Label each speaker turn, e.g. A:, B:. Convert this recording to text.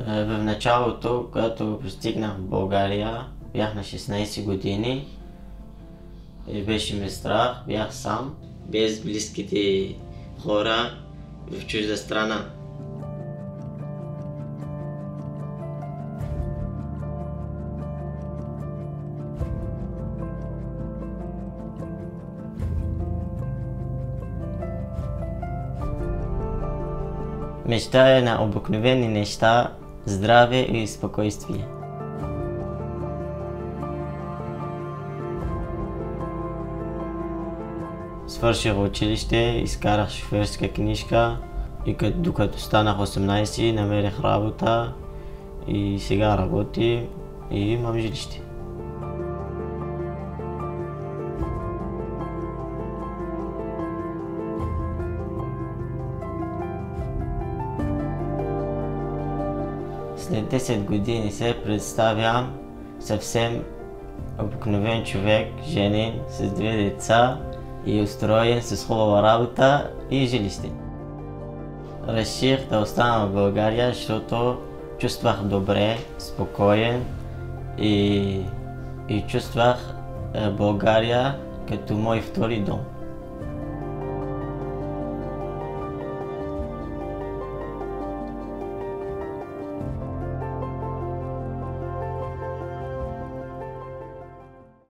A: В началото, когато пристигнах в България, бях на 16 години и беше ми страх, бях сам, без близките хора в чужда страна. Мечтая на обикновени неща, здраве и спокойствие. Свърших училище, изкарах шофьорска книжка и докато станах 18 намерих работа и сега работя и имам жилище. След 10 години се представям съвсем обикновен човек, женен, с 2 деца и устроен с хубава работа и жилище. Реших да остана в България, защото чувствах добре, спокоен и чувствах България като мой втори дом.